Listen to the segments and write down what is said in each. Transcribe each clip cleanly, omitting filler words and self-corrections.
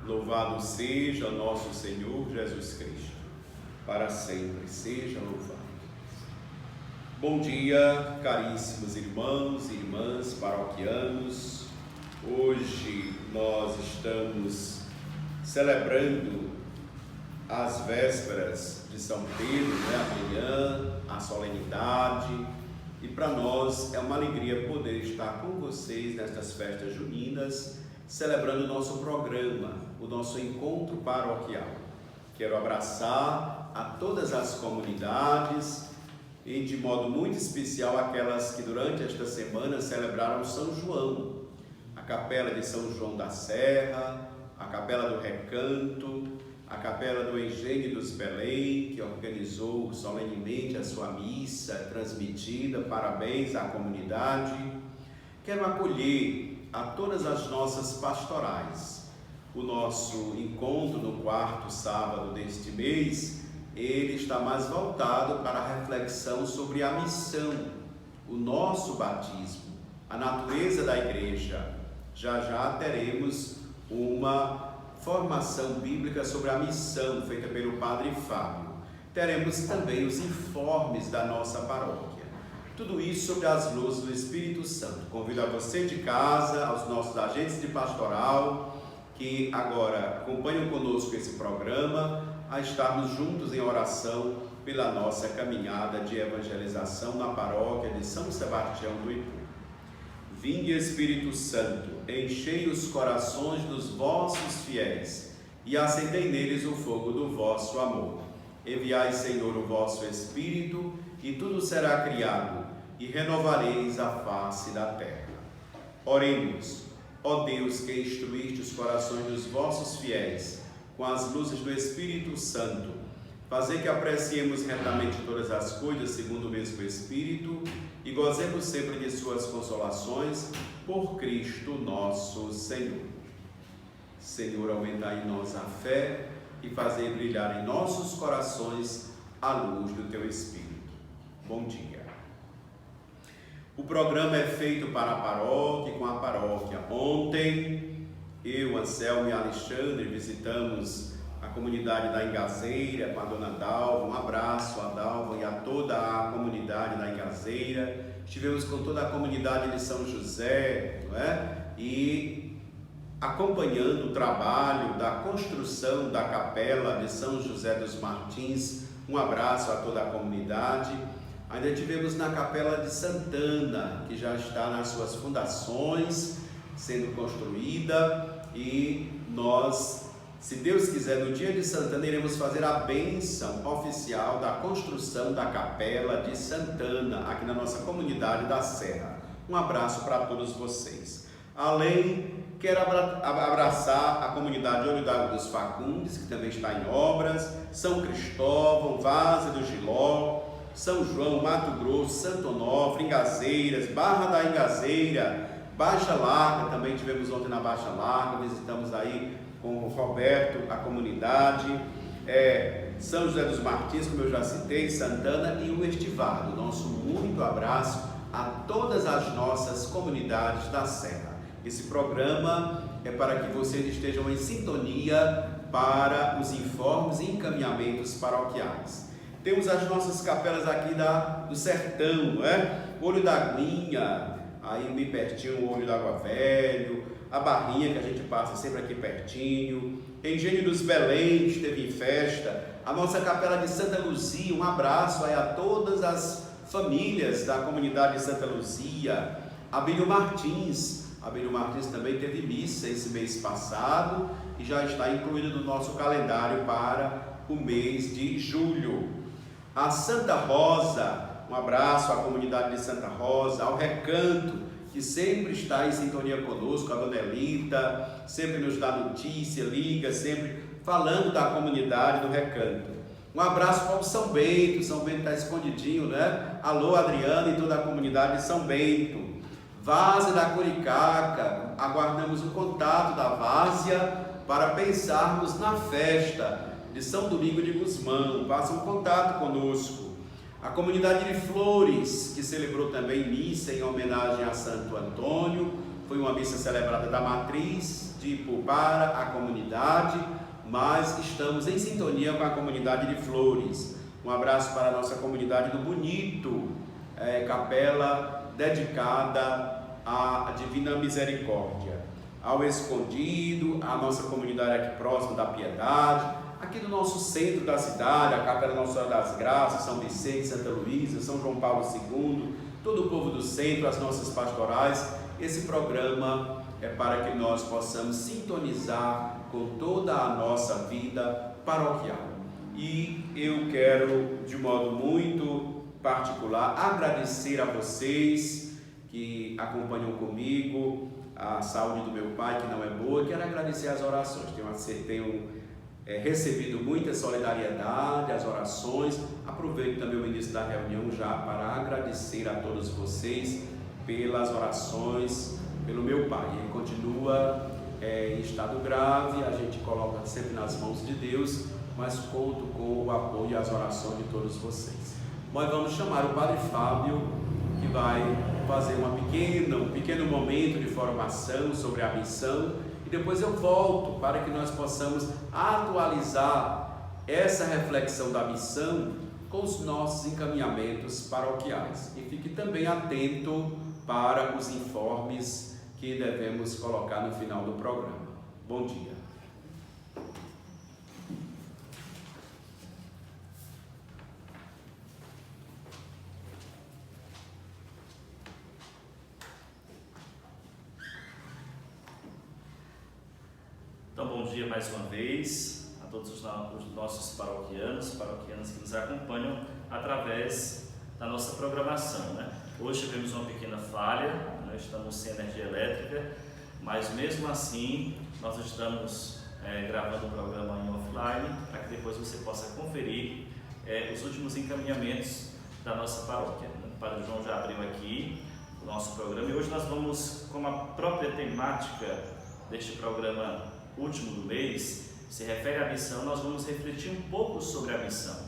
Louvado seja nosso Senhor Jesus Cristo, para sempre seja louvado. Bom dia, caríssimos irmãos e irmãs paroquianos. Hoje nós estamos celebrando as vésperas de São Pedro, amanhã, a solenidade, e para nós é uma alegria poder estar com vocês nestas festas juninas, celebrando o nosso programa, o nosso encontro paroquial. Quero abraçar a todas as comunidades e de modo muito especial aquelas que durante esta semana celebraram São João, a Capela de São João da Serra, a Capela do Recanto, a Capela do Engenho dos Belém, que organizou solenemente a sua missa transmitida. Parabéns à comunidade. Quero acolher a todas as nossas pastorais. O nosso encontro no quarto sábado deste mês, ele está mais voltado para a reflexão sobre a missão, o nosso batismo, a natureza da igreja. Já teremos uma formação bíblica sobre a missão feita pelo Padre Fábio. Teremos também os informes da nossa paróquia. Tudo isso sob as luzes do Espírito Santo. Convido a você de casa, aos nossos agentes de pastoral, que agora acompanham conosco esse programa, a estarmos juntos em oração pela nossa caminhada de evangelização na paróquia de São Sebastião do Ipu. Vinde, Espírito Santo, enchei os corações dos vossos fiéis e acendei neles o fogo do vosso amor. Enviai, Senhor, o vosso Espírito, e tudo será criado, e renovareis a face da terra. Oremos. Ó Deus, que instruíste os corações dos vossos fiéis com as luzes do Espírito Santo, fazei que apreciemos retamente todas as coisas segundo o mesmo Espírito e gozemos sempre de suas consolações, por Cristo nosso Senhor. Senhor, aumentai em nós a fé e fazei brilhar em nossos corações a luz do teu Espírito. Bom dia. O programa é feito para a paróquia e com a paróquia. Ontem, eu, Anselmo e Alexandre visitamos a comunidade da Engazeira com a dona Dalva. Um abraço a Dalva e a toda a comunidade da Engazeira. Estivemos com toda a comunidade de São José, não é? E acompanhando o trabalho da construção da capela de São José dos Martins. Um abraço a toda a comunidade. Ainda tivemos na Capela de Santana, que já está nas suas fundações, sendo construída, e nós, se Deus quiser, no dia de Santana, iremos fazer a bênção oficial da construção da Capela de Santana, aqui na nossa comunidade da Serra. Um abraço para todos vocês. Além, quero abraçar a comunidade Olho d'Água dos Facundes, que também está em obras, São Cristóvão, Várzea do Giló, São João, Mato Grosso, Santo Onofre, Engazeiras, Barra da Engazeira, Baixa Larga, também tivemos ontem na Baixa Larga, visitamos aí com o Roberto a comunidade, São José dos Martins, como eu já citei, Santana e o Estivado. Nosso muito abraço a todas as nossas comunidades da Serra. Esse programa é para que vocês estejam em sintonia para os informes e encaminhamentos paroquiais. Temos as nossas capelas aqui do sertão, não é? Olho da Aguinha, aí bem pertinho o Olho d'Água Velho, a Barrinha que a gente passa sempre aqui pertinho, Engenho dos Belém que esteve em festa, a nossa capela de Santa Luzia. Um abraço aí a todas as famílias da comunidade de Santa Luzia. Abílio Martins também teve missa esse mês passado e já está incluído no nosso calendário para o mês de julho. A Santa Rosa, um abraço à comunidade de Santa Rosa, ao Recanto, que sempre está em sintonia conosco, a Dona Elita, sempre nos dá notícia, liga, sempre falando da comunidade do Recanto. Um abraço para o São Bento está escondidinho, né? Alô, Adriana e toda a comunidade de São Bento. Várzea da Curicaca, aguardamos o contato da Várzea para pensarmos na festa de São Domingo de Gusmão. Faça um contato conosco. A comunidade de Flores, que celebrou também missa em homenagem a Santo Antônio, foi uma missa celebrada da matriz de Ipupara, a comunidade, mas estamos em sintonia com a comunidade de Flores. Um abraço para a nossa comunidade do Bonito, capela dedicada à Divina Misericórdia, ao Escondido, a nossa comunidade aqui próximo da Piedade, aqui do nosso centro da cidade, a Capela Nossa Senhora das Graças, São Vicente, Santa Luísa, São João Paulo II, todo o povo do centro, as nossas pastorais. Esse programa é para que nós possamos sintonizar com toda a nossa vida paroquial. E eu quero, de modo muito particular, agradecer a vocês que acompanham comigo a saúde do meu pai, que não é boa. Quero agradecer as orações. Tenho recebido muita solidariedade, as orações. Aproveito também o início da reunião já para agradecer a todos vocês pelas orações pelo meu pai. Ele continua em estado grave, a gente coloca sempre nas mãos de Deus, mas conto com o apoio e as orações de todos vocês. Nós vamos chamar o Padre Fábio, que vai fazer um pequeno momento de formação sobre a missão, e depois eu volto para que nós possamos atualizar essa reflexão da missão com os nossos encaminhamentos paroquiais. E fique também atento para os informes que devemos colocar no final do programa. Bom dia. Então, bom dia mais uma vez a todos os nossos paroquianas que nos acompanham através da nossa programação, né? Hoje tivemos uma pequena falha, nós estamos sem energia elétrica, mas mesmo assim nós estamos gravando o programa em offline para que depois você possa conferir os últimos encaminhamentos da nossa paróquia. O Padre João já abriu aqui o nosso programa e hoje nós vamos, como a própria temática deste programa último do mês se refere à missão, nós vamos refletir um pouco sobre a missão,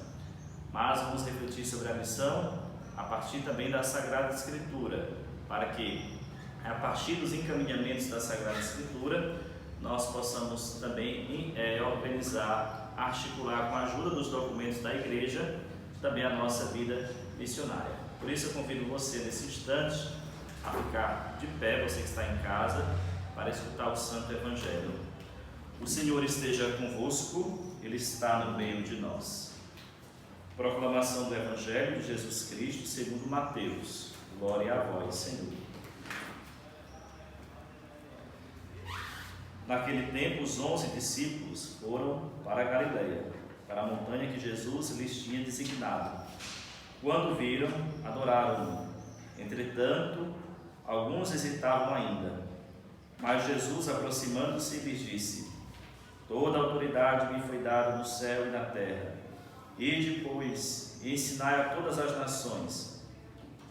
mas vamos refletir sobre a missão a partir também da Sagrada Escritura, para que a partir dos encaminhamentos da Sagrada Escritura nós possamos também organizar, articular com a ajuda dos documentos da Igreja também a nossa vida missionária. Por isso eu convido você nesse instante a ficar de pé, você que está em casa, para escutar o Santo Evangelho. O Senhor esteja convosco, Ele está no meio de nós. Proclamação do Evangelho de Jesus Cristo segundo Mateus. Glória a vós, Senhor. Naquele tempo, os 11 discípulos foram para a Galileia, para a montanha que Jesus lhes tinha designado. Quando viram, adoraram-no. Entretanto, alguns hesitavam ainda. Mas Jesus, aproximando-se, lhes disse: toda a autoridade me foi dada no céu e na terra. Ide, pois, e ensinai a todas as nações,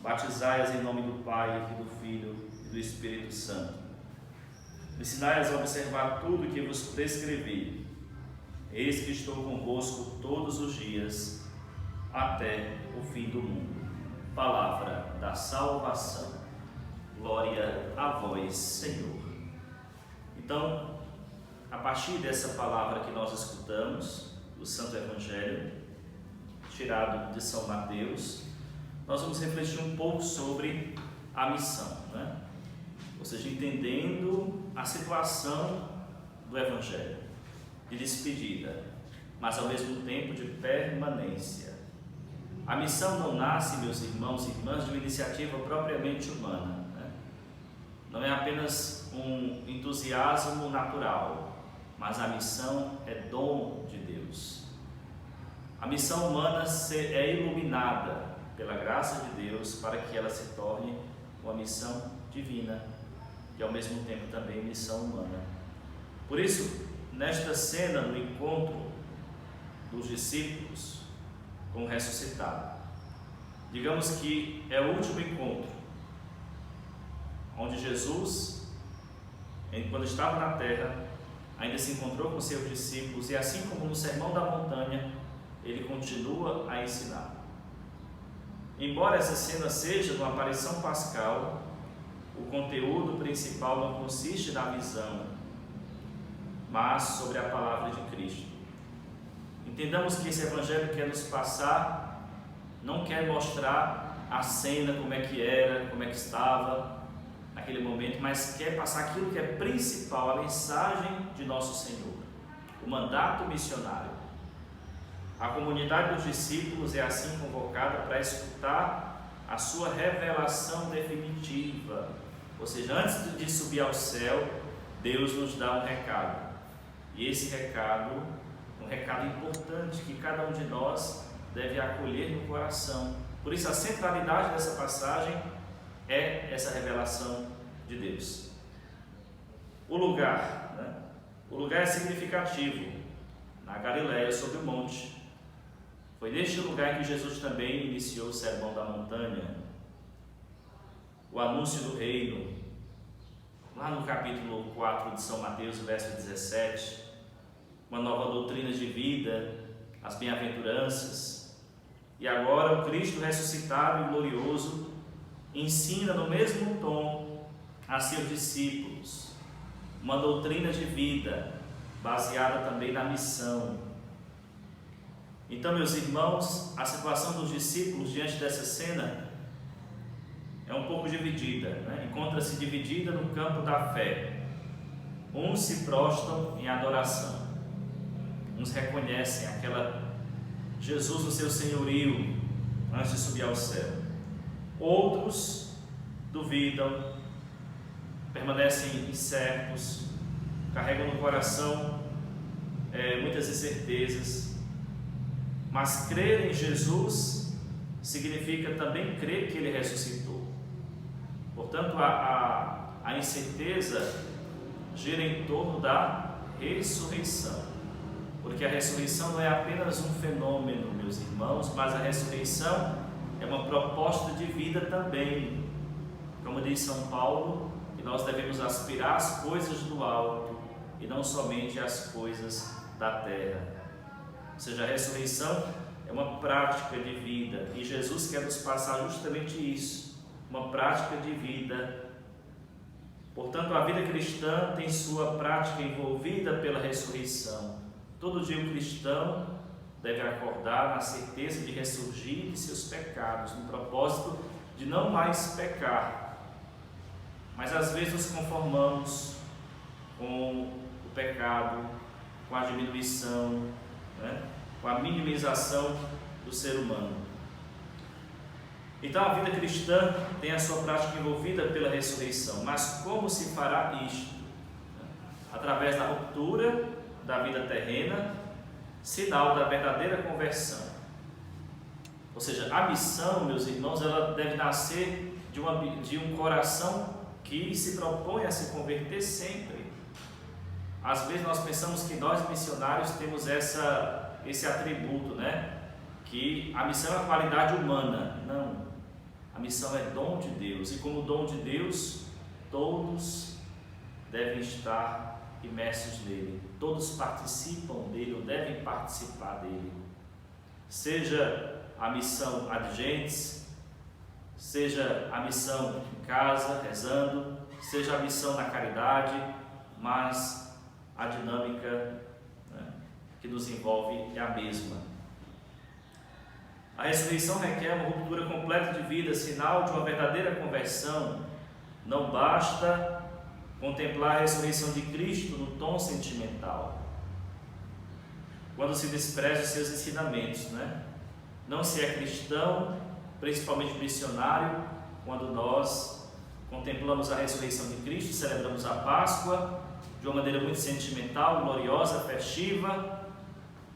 batizai-as em nome do Pai, e do Filho e do Espírito Santo. Ensinai-as a observar tudo o que vos prescrevi. Eis que estou convosco todos os dias, até o fim do mundo. Palavra da salvação. Glória a vós, Senhor. Então, a partir dessa palavra que nós escutamos, do Santo Evangelho, tirado de São Mateus, nós vamos refletir um pouco sobre a missão, né? Ou seja, entendendo a situação do Evangelho, de despedida, mas ao mesmo tempo de permanência. A missão não nasce, meus irmãos e irmãs, de uma iniciativa propriamente humana, né? Não é apenas um entusiasmo natural, mas a missão é dom de Deus. A missão humana é iluminada pela graça de Deus para que ela se torne uma missão divina e ao mesmo tempo também missão humana. Por isso, nesta cena do encontro dos discípulos com o ressuscitado, digamos que é o último encontro onde Jesus, quando estava na terra, ainda se encontrou com seus discípulos e assim como no Sermão da Montanha, ele continua a ensinar. Embora essa cena seja uma aparição pascal, o conteúdo principal não consiste na visão, mas sobre a palavra de Cristo. Entendamos que esse Evangelho quer nos passar, não quer mostrar a cena, como é que era, como é que estava naquele momento, mas quer passar aquilo que é principal, a mensagem de nosso Senhor, o mandato missionário. A comunidade dos discípulos é assim convocada para escutar a sua revelação definitiva, ou seja, antes de subir ao céu, Deus nos dá um recado, e esse recado é um recado importante que cada um de nós deve acolher no coração. Por isso a centralidade dessa passagem é essa revelação de Deus. O lugar, né? O lugar é significativo, na Galileia, sobre o monte. Foi neste lugar que Jesus também iniciou o Sermão da Montanha, o anúncio do reino, lá no capítulo 4 de São Mateus, verso 17, uma nova doutrina de vida, as bem-aventuranças. E agora o Cristo ressuscitado e glorioso ensina no mesmo tom a seus discípulos uma doutrina de vida baseada também na missão. Então, meus irmãos, a situação dos discípulos diante dessa cena é um pouco dividida, né? Encontra-se dividida no campo da fé. Uns se prostram em adoração, uns reconhecem Jesus no seu senhorio antes de subir ao céu. Outros duvidam, permanecem incertos, carregam no coração muitas incertezas. Mas crer em Jesus significa também crer que Ele ressuscitou. Portanto, a incerteza gira em torno da ressurreição, porque a ressurreição não é apenas um fenômeno, meus irmãos, mas a ressurreição é uma proposta de vida também. Como diz São Paulo, que nós devemos aspirar às coisas do alto e não somente às coisas da terra. Ou seja, a ressurreição é uma prática de vida, e Jesus quer nos passar justamente isso, uma prática de vida. Portanto, a vida cristã tem sua prática envolvida pela ressurreição. Todo dia o cristão deve acordar na certeza de ressurgir de seus pecados, no propósito de não mais pecar. Mas às vezes nos conformamos com o pecado, com a diminuição, né? Com a minimização do ser humano. Então a vida cristã tem a sua prática envolvida pela ressurreição. Mas como se fará isto? Através da ruptura da vida terrena, sinal da verdadeira conversão. Ou seja, a missão, meus irmãos, ela deve nascer de um coração que se propõe a se converter sempre. Às vezes nós pensamos que nós missionários temos esse atributo, né? Que a missão é uma qualidade humana. Não, a missão é dom de Deus, e como dom de Deus, todos devem estar imersos nele, todos participam dele ou devem participar dele. Seja a missão adjentes, seja a missão em casa, rezando, seja a missão na caridade, mas a dinâmica, né, que nos envolve é a mesma. A ressurreição requer uma ruptura completa de vida, sinal de uma verdadeira conversão. Não basta contemplar a ressurreição de Cristo no tom sentimental, quando se despreza os seus ensinamentos, né? Não se é cristão, principalmente missionário, quando nós contemplamos a ressurreição de Cristo, celebramos a Páscoa de uma maneira muito sentimental, gloriosa, festiva,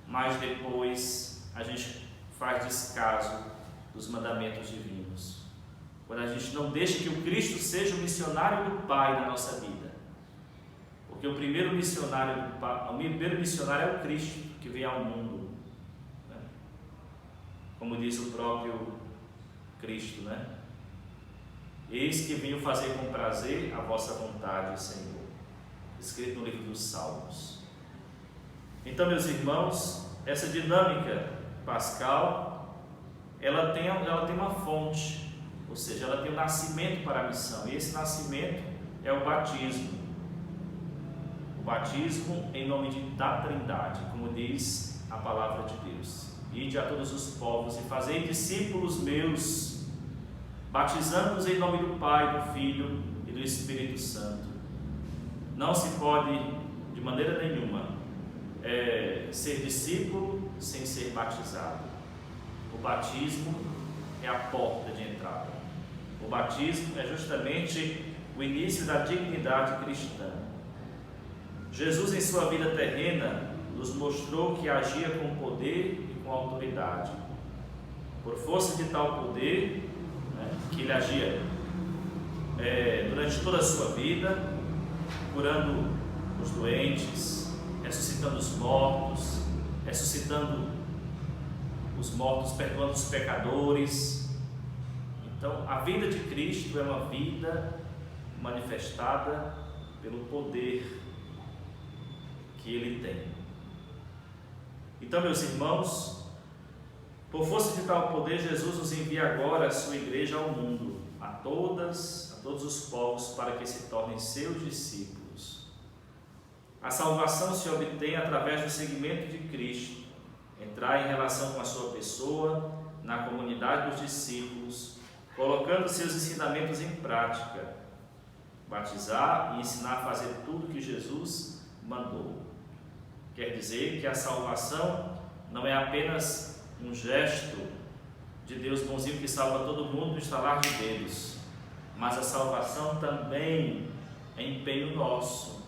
mas depois a gente faz descaso dos mandamentos divinos. Quando a gente não deixa que o Cristo seja o missionário do Pai na nossa vida. Porque o primeiro missionário é o Cristo que vem ao mundo, né? Como diz o próprio Cristo, né? Eis que venho fazer com prazer a vossa vontade, Senhor. Escrito no livro dos Salmos. Então, meus irmãos, essa dinâmica pascal, ela tem uma fonte, ou seja, ela tem um nascimento para a missão, e esse nascimento é o batismo. O batismo em nome da Trindade, como diz a palavra de Deus. Ide a todos os povos e fazei discípulos meus, batizando-os em nome do Pai, do Filho e do Espírito Santo. Não se pode, de maneira nenhuma, ser discípulo sem ser batizado. O batismo é a porta de entrada. O batismo é justamente o início da dignidade cristã. Jesus, em sua vida terrena, nos mostrou que agia com poder e com autoridade. Por força de tal poder, que ele agia durante toda a sua vida, curando os doentes, ressuscitando os mortos, perdoando os pecadores. Então, a vida de Cristo é uma vida manifestada pelo poder que Ele tem. Então, meus irmãos, por força de tal poder, Jesus nos envia agora a sua igreja ao mundo, a todos os povos, para que se tornem seus discípulos. A salvação se obtém através do seguimento de Cristo, entrar em relação com a sua pessoa, na comunidade dos discípulos, colocando seus ensinamentos em prática, batizar e ensinar a fazer tudo que Jesus mandou. Quer dizer que a salvação não é apenas um gesto de Deus bonzinho que salva todo mundo no estalar de dedos, mas a salvação também é empenho nosso.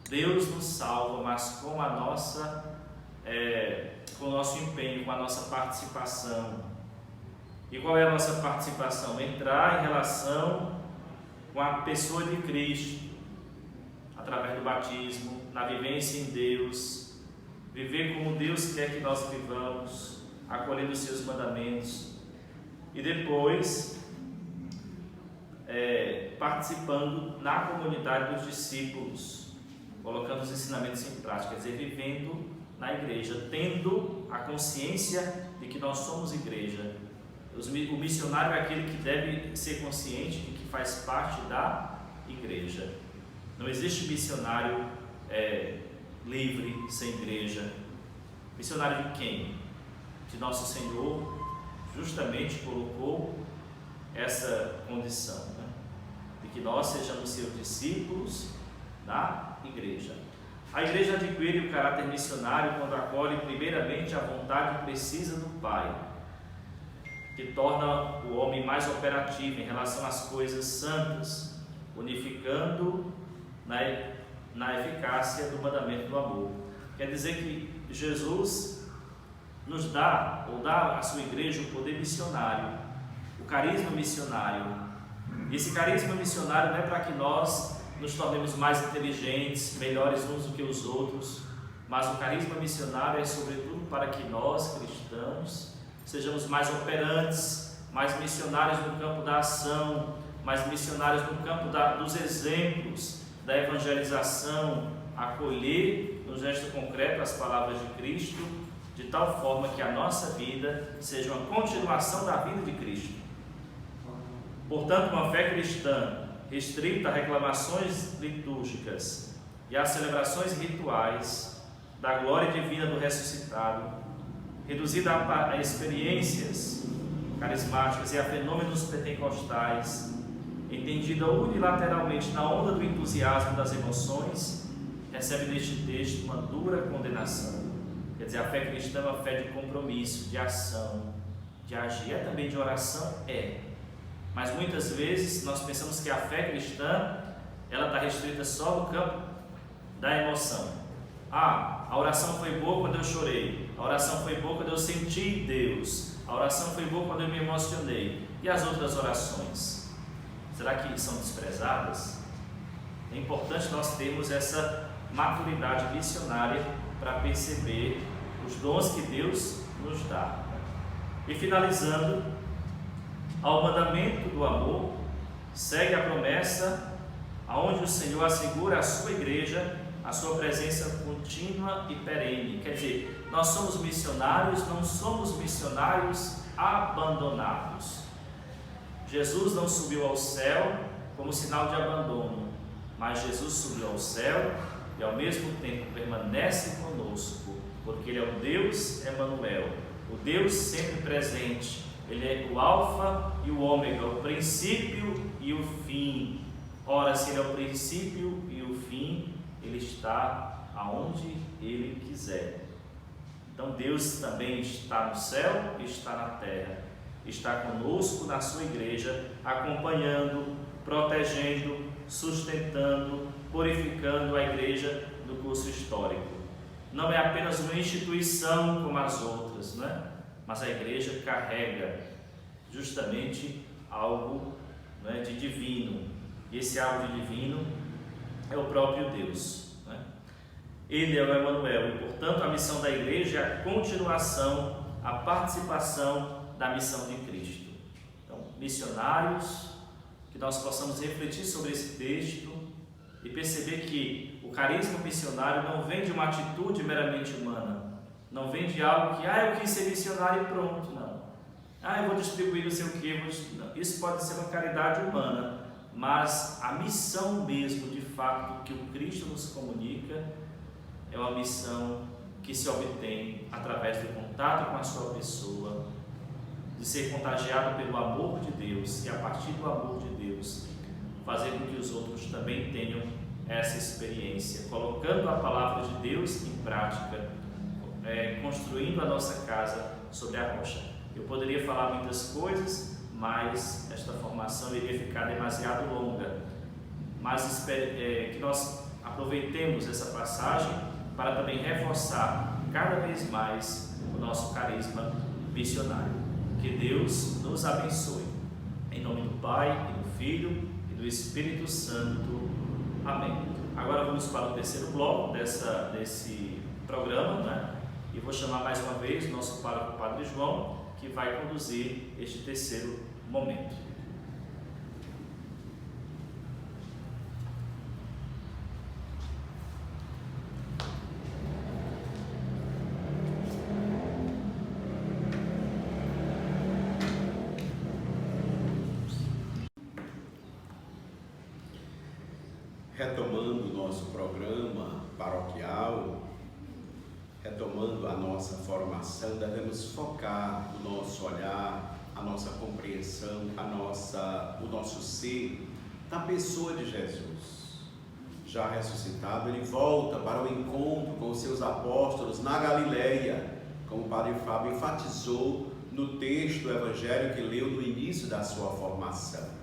Deus nos salva, mas com o nosso empenho, com a nossa participação. E qual é a nossa participação? Entrar em relação com a pessoa de Cristo, através do batismo, na vivência em Deus, viver como Deus quer que nós vivamos, acolhendo os seus mandamentos, e depois participando na comunidade dos discípulos, colocando os ensinamentos em prática, quer dizer, vivendo na igreja, tendo a consciência de que nós somos igreja. O missionário é aquele que deve ser consciente de que faz parte da igreja. Não existe missionário livre, sem igreja. Missionário de quem? De nosso Senhor, justamente colocou essa condição, de que nós sejamos seus discípulos da igreja. A igreja adquire o caráter missionário quando acolhe primeiramente a vontade precisa do Pai, que torna o homem mais operativo em relação às coisas santas, unificando na eficácia do mandamento do amor. Quer dizer que Jesus nos dá, ou dá à sua igreja, o poder missionário, o carisma missionário. E esse carisma missionário não é para que nós nos tornemos mais inteligentes, melhores uns do que os outros, mas o carisma missionário é sobretudo para que nós, cristãos, sejamos mais operantes, mais missionários no campo da ação, mais missionários no campo dos exemplos, da evangelização, acolher no gesto concreto as palavras de Cristo, de tal forma que a nossa vida seja uma continuação da vida de Cristo. Portanto, uma fé cristã restrita a reclamações litúrgicas e às celebrações rituais da glória divina do ressuscitado, reduzida a experiências carismáticas e a fenômenos pentecostais, entendida unilateralmente na onda do entusiasmo das emoções, recebe neste texto uma dura condenação. Quer dizer, a fé cristã é uma fé de compromisso, de ação, de agir. É também de oração? Mas muitas vezes nós pensamos que a fé cristã ela está restrita só no campo da emoção. A oração foi boa quando eu chorei, a oração foi boa quando eu senti Deus, a oração foi boa quando eu me emocionei. E as outras orações? Será que são desprezadas? É importante nós termos essa maturidade missionária para perceber os dons que Deus nos dá. E finalizando, ao mandamento do amor, segue a promessa aonde o Senhor assegura à sua igreja a sua presença contínua e perene. Quer dizer, nós somos missionários, não somos missionários abandonados. Jesus não subiu ao céu como sinal de abandono. mas Jesus subiu ao céu e ao mesmo tempo permanece conosco, porque Ele é o Deus Emanuel, o Deus sempre presente. Ele é o alfa e o ômega, o princípio e o fim. Ora, se Ele é o princípio e o fim, Ele está aonde Ele quiser. Então Deus também está no céu e está na terra, está conosco na sua igreja, acompanhando, protegendo, sustentando, purificando a igreja do curso histórico. Não é apenas uma instituição como as outras, né? Mas a igreja carrega justamente algo, né, de divino, e esse algo de divino é o próprio Deus, né? Ele é o Emanuel, e portanto a missão da igreja é a continuação, a participação da missão de Cristo. Então, missionários, que nós possamos refletir sobre esse texto e perceber que o carisma missionário não vem de uma atitude meramente humana, não vem de algo que, eu quis ser missionário e pronto, não. Eu vou distribuir não sei o que, isso pode ser uma caridade humana, mas a missão mesmo, de fato, que o Cristo nos comunica, é uma missão que se obtém através do contato com a sua pessoa, de ser contagiado pelo amor de Deus e a partir do amor de Deus, fazer com que os outros também tenham essa experiência, colocando a palavra de Deus em prática, construindo a nossa casa sobre a rocha. Eu poderia falar muitas coisas, mas esta formação iria ficar demasiado longa, mas que nós aproveitemos essa passagem para também reforçar cada vez mais o nosso carisma missionário. Que Deus nos abençoe. Em nome do Pai, e do Filho e do Espírito Santo. Amém. Agora vamos para o terceiro bloco desse programa, né? E vou chamar mais uma vez o nosso pároco, Padre João, que vai conduzir este terceiro momento. Retomando o nosso programa paroquial, retomando a nossa formação, devemos focar o nosso olhar, a nossa compreensão, o nosso ser na pessoa de Jesus. Já ressuscitado, ele volta para o encontro com os seus apóstolos na Galileia, como o Padre Fábio enfatizou no texto do Evangelho que leu no início da sua formação.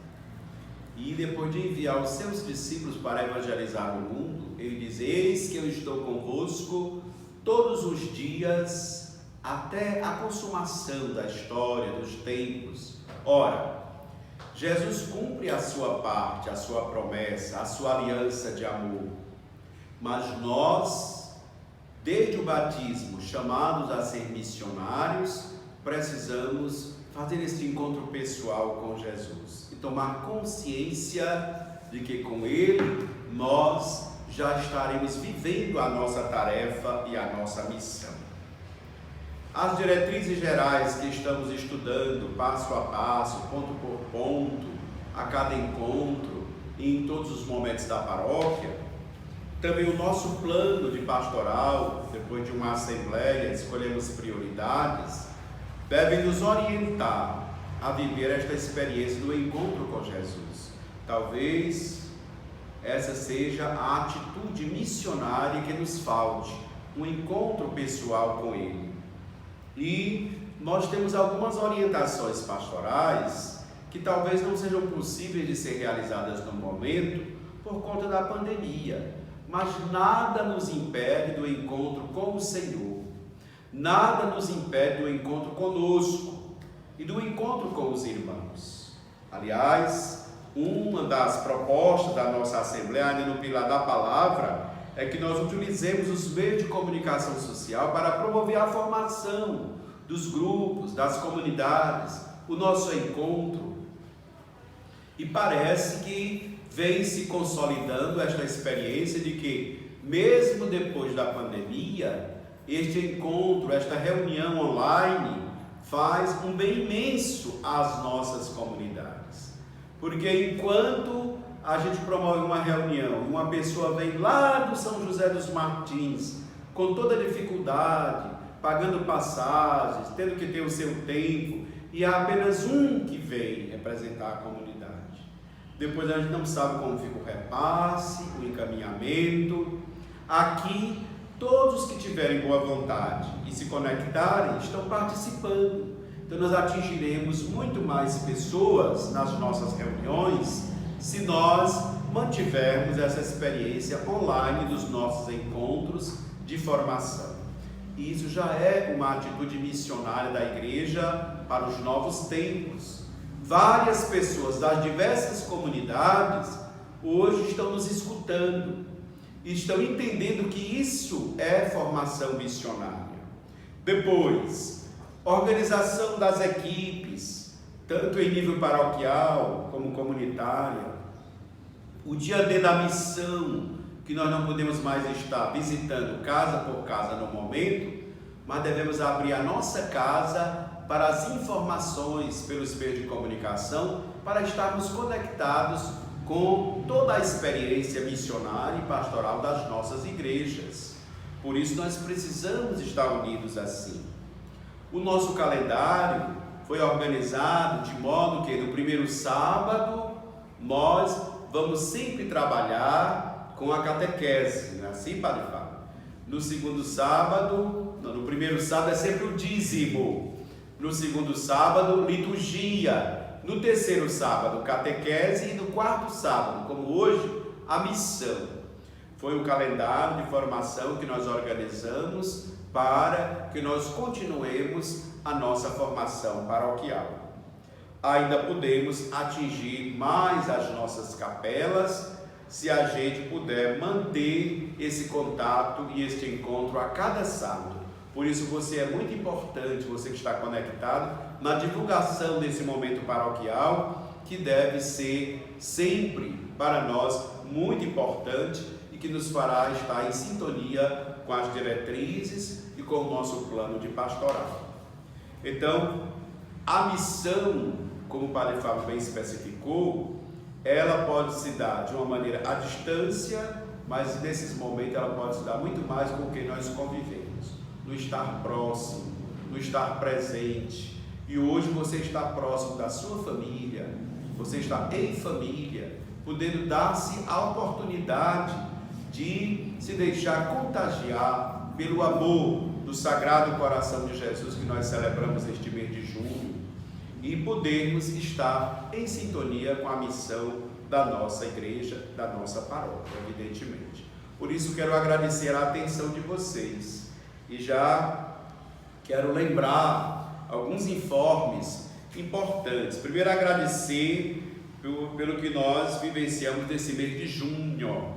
E depois de enviar os seus discípulos para evangelizar o mundo, ele diz: eis que eu estou convosco todos os dias até a consumação da história, dos tempos. Ora, Jesus cumpre a sua parte, a sua promessa, a sua aliança de amor. Mas nós, desde o batismo, chamados a ser missionários, precisamos fazer esse encontro pessoal com Jesus e tomar consciência de que com Ele nós já estaremos vivendo a nossa tarefa e a nossa missão. As diretrizes gerais que estamos estudando passo a passo, ponto por ponto, a cada encontro e em todos os momentos da paróquia, também o nosso plano de pastoral, depois de uma assembleia, escolhemos prioridades, devem nos orientar a viver esta experiência do encontro com Jesus. Talvez essa seja a atitude missionária que nos falte, um encontro pessoal com Ele. E nós temos algumas orientações pastorais que talvez não sejam possíveis de ser realizadas no momento por conta da pandemia, mas nada nos impede do encontro com o Senhor, nada nos impede do encontro conosco e do encontro com os irmãos. Aliás, uma das propostas da nossa Assembleia, ainda no pilar da palavra, é que nós utilizemos os meios de comunicação social para promover a formação dos grupos, das comunidades, o nosso encontro. E parece que vem se consolidando esta experiência de que, mesmo depois da pandemia, este encontro, esta reunião online, faz um bem imenso às nossas comunidades. Porque enquanto a gente promove uma reunião, uma pessoa vem lá do São José dos Martins, com toda dificuldade, pagando passagens, tendo que ter o seu tempo, e há apenas um que vem representar a comunidade. Depois a gente não sabe como fica o repasse, o encaminhamento. Aqui, todos que tiverem boa vontade e se conectarem estão participando. Então nós atingiremos muito mais pessoas nas nossas reuniões se nós mantivermos essa experiência online dos nossos encontros de formação. E isso já é uma atitude missionária da igreja para os novos tempos. Várias pessoas das diversas comunidades hoje estão nos escutando e estão entendendo que isso é formação missionária. Depois, organização das equipes, tanto em nível paroquial como comunitária. O dia D da missão, que nós não podemos mais estar visitando casa por casa no momento, mas devemos abrir a nossa casa para as informações pelos meios de comunicação, para estarmos conectados com toda a experiência missionária e pastoral das nossas igrejas. Por isso nós precisamos estar unidos assim. O nosso calendário foi organizado de modo que no primeiro sábado nós vamos sempre trabalhar com a catequese, não é assim, Padre Fábio? No segundo sábado, no primeiro sábado é sempre o dízimo. No segundo sábado, liturgia. No terceiro sábado, catequese. E no quarto sábado, como hoje, a missão. Foi o calendário de formação que nós organizamos para que nós continuemos a nossa formação paroquial. Ainda podemos atingir mais as nossas capelas se a gente puder manter esse contato e este encontro a cada sábado. Por isso você é muito importante, você que está conectado, na divulgação desse momento paroquial, que deve ser sempre para nós muito importante e que nos fará estar em sintonia com as diretrizes e com o nosso plano de pastoral. Então, a missão, como o Padre Fábio bem especificou, ela pode se dar de uma maneira à distância, mas nesses momentos ela pode se dar muito mais com quem nós convivemos, no estar próximo, no estar presente. E hoje você está próximo da sua família, você está em família, podendo dar-se a oportunidade de se deixar contagiar pelo amor do Sagrado Coração de Jesus que nós celebramos neste mês de junho, e podermos estar em sintonia com a missão da nossa igreja, da nossa paróquia, evidentemente. Por isso quero agradecer a atenção de vocês e já quero lembrar alguns informes importantes. Primeiro, agradecer pelo que nós vivenciamos nesse mês de junho.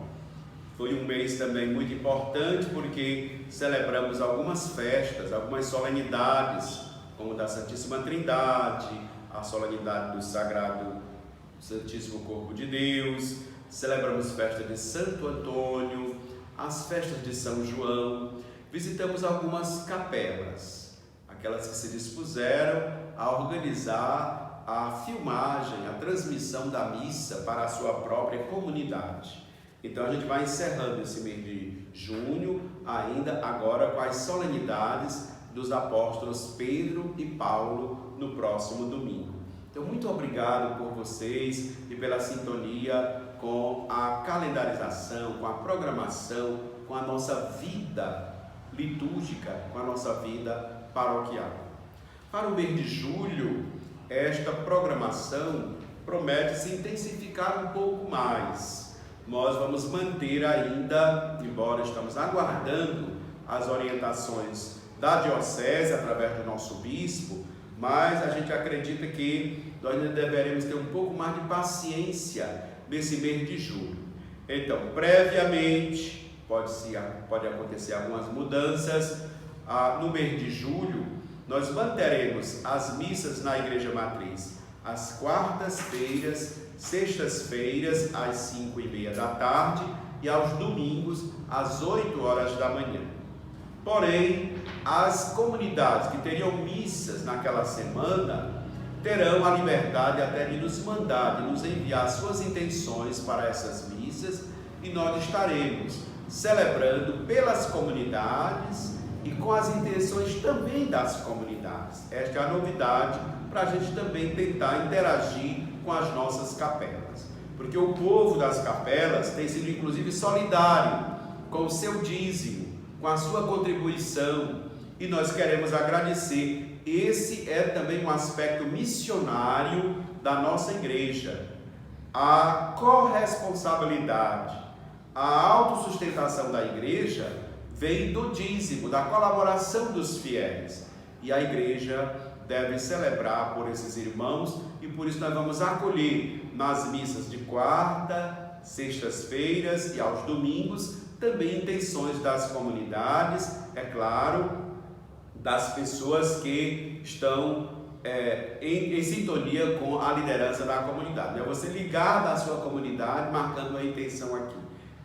Foi um mês também muito importante porque celebramos algumas festas, algumas solenidades, como da Santíssima Trindade, a solenidade do Sagrado Santíssimo Corpo de Deus, celebramos festa de Santo Antônio, as festas de São João, visitamos algumas capelas, aquelas que se dispuseram a organizar a filmagem, a transmissão da missa para a sua própria comunidade. Então a gente vai encerrando esse mês de junho, ainda agora com as solenidades dos apóstolos Pedro e Paulo no próximo domingo. Então, muito obrigado por vocês e pela sintonia com a calendarização, com a programação, com a nossa vida litúrgica, com a nossa vida paroquial. Para o mês de julho, esta programação promete se intensificar um pouco mais. Nós vamos manter ainda, embora estamos aguardando as orientações da diocese através do nosso bispo, mas a gente acredita que nós ainda deveremos ter um pouco mais de paciência nesse mês de julho. Então, previamente, pode acontecer algumas mudanças. No mês de julho, nós manteremos as missas na Igreja Matriz às quartas-feiras, sextas-feiras às 5h30 da tarde e aos domingos às 8 horas da manhã. Porém, as comunidades que teriam missas naquela semana terão a liberdade até de nos mandar, de nos enviar suas intenções para essas missas, e nós estaremos celebrando pelas comunidades e com as intenções também das comunidades. Esta é a novidade para a gente também tentar interagir com as nossas capelas, porque o povo das capelas tem sido inclusive solidário com o seu dízimo, com a sua contribuição, e nós queremos agradecer. Esse é também um aspecto missionário da nossa igreja, a corresponsabilidade, a autossustentação da igreja vem do dízimo, da colaboração dos fiéis, e a igreja deve celebrar por esses irmãos, e por isso nós vamos acolher nas missas de quarta, sextas-feiras e aos domingos também intenções das comunidades, é claro, das pessoas que estão em sintonia com a liderança da comunidade. É você ligar da sua comunidade marcando a intenção aqui.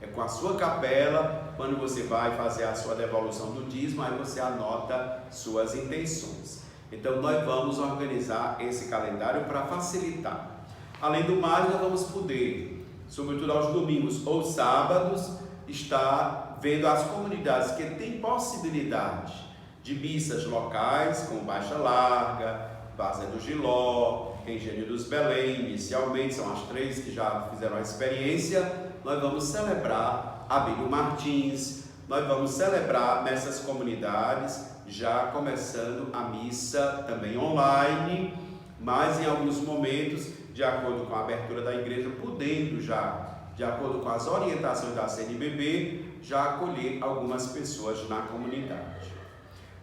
É com a sua capela, quando você vai fazer a sua devolução do dízimo, aí você anota suas intenções. Então nós vamos organizar esse calendário para facilitar. Além do mais, nós vamos poder, sobretudo aos domingos ou sábados, estar vendo as comunidades que têm possibilidade de missas locais, como Baixa Larga, Várzea do Giló, Engenho dos Belém, inicialmente, são as 3 que já fizeram a experiência. Nós vamos celebrar Abílio Martins, nós vamos celebrar nessas comunidades, já começando a missa também online, mas em alguns momentos, de acordo com a abertura da igreja, podendo já, de acordo com as orientações da CNBB, já acolher algumas pessoas na comunidade.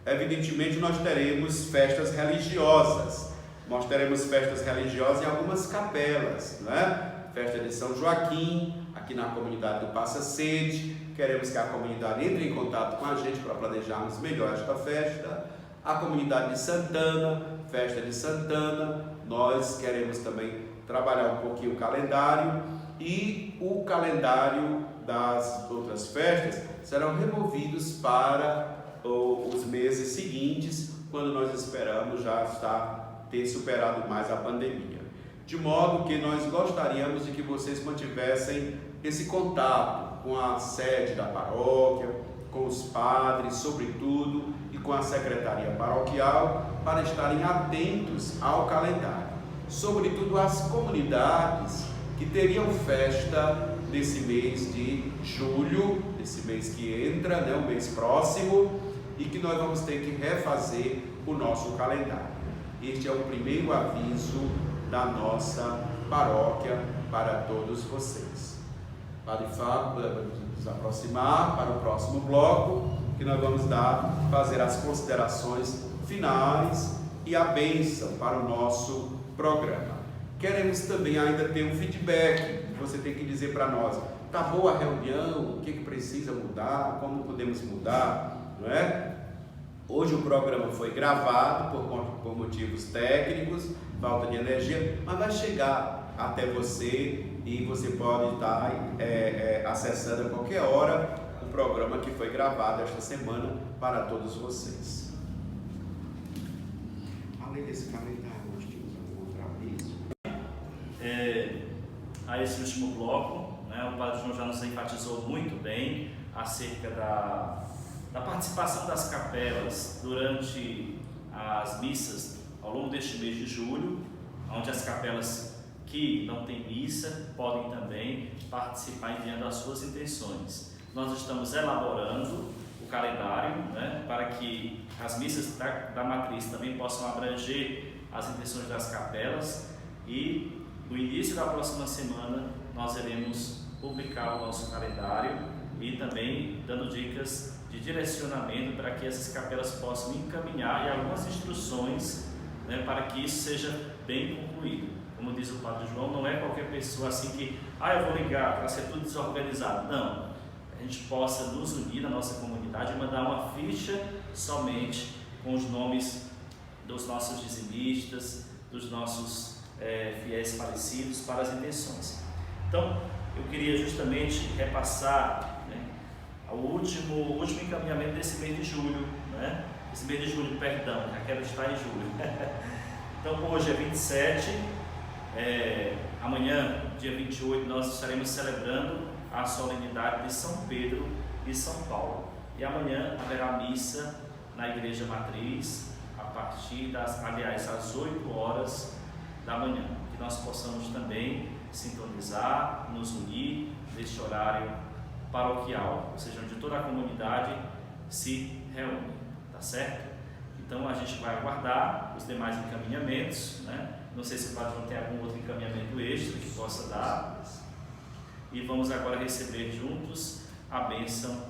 Evidentemente, nós teremos festas religiosas. Nós teremos festas religiosas em algumas capelas, né? Festa de São Joaquim, aqui na comunidade do Passa Sede. Queremos que a comunidade entre em contato com a gente para planejarmos melhor esta festa. A comunidade de Santana, festa de Santana. Nós queremos também trabalhar um pouquinho o calendário, e o calendário das outras festas serão removidos para os meses seguintes, quando nós esperamos já ter superado mais a pandemia. De modo que nós gostaríamos de que vocês mantivessem esse contato com a sede da paróquia, com os padres, sobretudo, e com a secretaria paroquial, para estarem atentos ao calendário. Sobretudo as comunidades que teriam festa nesse mês de julho, esse mês que entra, né, o mês próximo, e que nós vamos ter que refazer o nosso calendário. Este é o primeiro aviso da nossa paróquia para todos vocês. Padre Fábio, podemos nos aproximar para o próximo bloco, que nós vamos fazer as considerações finais e a bênção para o nosso programa. Queremos também ainda ter um feedback. Você tem que dizer para nós: está boa a reunião? O que precisa mudar? Como podemos mudar? Não é? Hoje o programa foi gravado por motivos técnicos, falta de energia, mas vai chegar até você e você pode estar acessando a qualquer hora o programa que foi gravado esta semana para todos vocês. Além desse calendário, nós tínhamos algum outro aviso? A esse último bloco, né, o Padre João já nos enfatizou muito bem acerca da participação das capelas durante as missas ao longo deste mês de julho, onde as capelas que não têm missa podem também participar enviando as suas intenções. Nós estamos elaborando o calendário, né, para que as missas da matriz também possam abranger as intenções das capelas, e no início da próxima semana nós iremos publicar o nosso calendário e também dando dicas de direcionamento para que essas capelas possam encaminhar e algumas instruções, né, para que isso seja bem concluído. Como diz o Padre João, não é qualquer pessoa assim que, eu vou ligar para ser tudo desorganizado. Não, a gente possa nos unir na nossa comunidade e mandar uma ficha somente com os nomes dos nossos dizimistas, dos nossos fiéis falecidos, para as intenções. Então, eu queria justamente repassar, né, o último encaminhamento desse mês de julho, né? Esse mês de julho, perdão, já quero estar em julho. Então hoje é 27, amanhã, dia 28, nós estaremos celebrando a solenidade de São Pedro e São Paulo. E amanhã haverá missa na Igreja Matriz, a partir às 8 horas da manhã. Que nós possamos também sintonizar, nos unir neste horário paroquial, ou seja, onde toda a comunidade se reúne, tá certo? Então a gente vai aguardar os demais encaminhamentos, né? Não sei se o padre tem algum outro encaminhamento extra que possa dar. E vamos agora receber juntos a bênção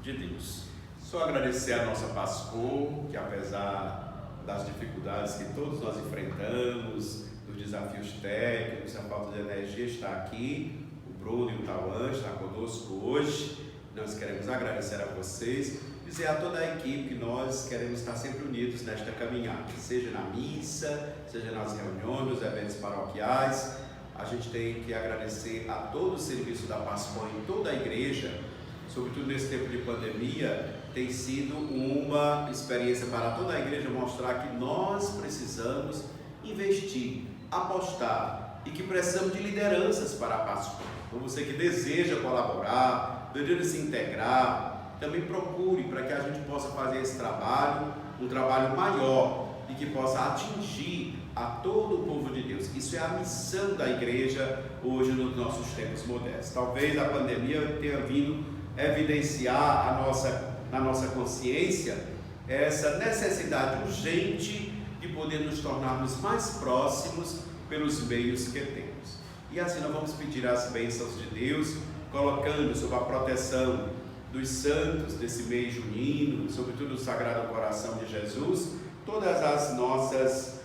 de Deus. Só agradecer a nossa pastor, que apesar das dificuldades que todos nós enfrentamos, dos desafios técnicos, a falta de energia, está aqui. O Bruno e o Tauan estão conosco hoje. Nós queremos agradecer a vocês, dizer a toda a equipe que nós queremos estar sempre unidos nesta caminhada, seja na missa, seja nas reuniões, nos eventos paroquiais. A gente tem que agradecer a todo o serviço da Pascua em toda a igreja, sobretudo nesse tempo de pandemia. Tem sido uma experiência para toda a igreja mostrar que nós precisamos investir, apostar e que precisamos de lideranças para a Pascua. Então você que deseja colaborar, deseja se integrar, também procure para que a gente possa fazer esse trabalho, um trabalho maior e que possa atingir a todo o povo de Deus. Isso é a missão da igreja hoje nos nossos tempos modernos. Talvez a pandemia tenha vindo evidenciar na nossa consciência essa necessidade urgente de poder nos tornarmos mais próximos pelos meios que temos. E assim nós vamos pedir as bênçãos de Deus, colocando sob a proteção dos santos desse mês junino, sobretudo o Sagrado Coração de Jesus, todas as nossas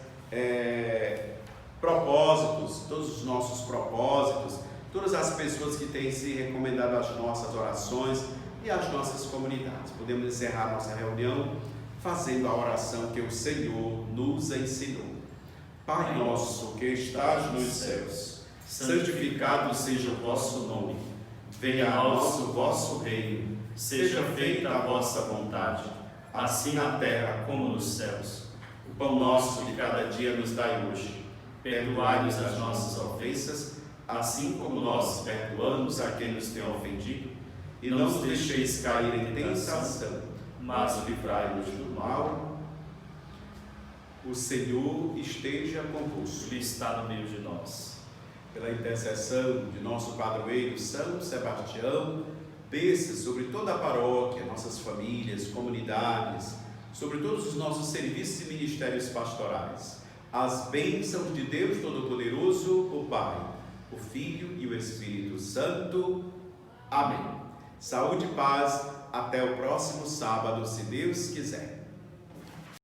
propósitos, todos os nossos propósitos, todas as pessoas que têm se recomendado as nossas orações e as nossas comunidades. Podemos encerrar nossa reunião fazendo a oração que o Senhor nos ensinou. Pai nosso que estás nos céus, santificado seja o vosso nome. Venha a nós o vosso reino. Seja feita a vossa vontade, assim na terra como nos céus. O pão nosso de cada dia nos dai hoje. Perdoai-nos as nossas ofensas, assim como nós perdoamos a quem nos tem ofendido. E não nos deixeis cair em tentação, mas livrai-nos do mal. O Senhor esteja convosco. Ele está no meio de nós. Pela intercessão de nosso padroeiro São Sebastião, desça sobre toda a paróquia, nossas famílias, comunidades, sobre todos os nossos serviços e ministérios pastorais, as bênçãos de Deus Todo-Poderoso, o Pai, o Filho e o Espírito Santo. Amém. Saúde e paz, até o próximo sábado, se Deus quiser.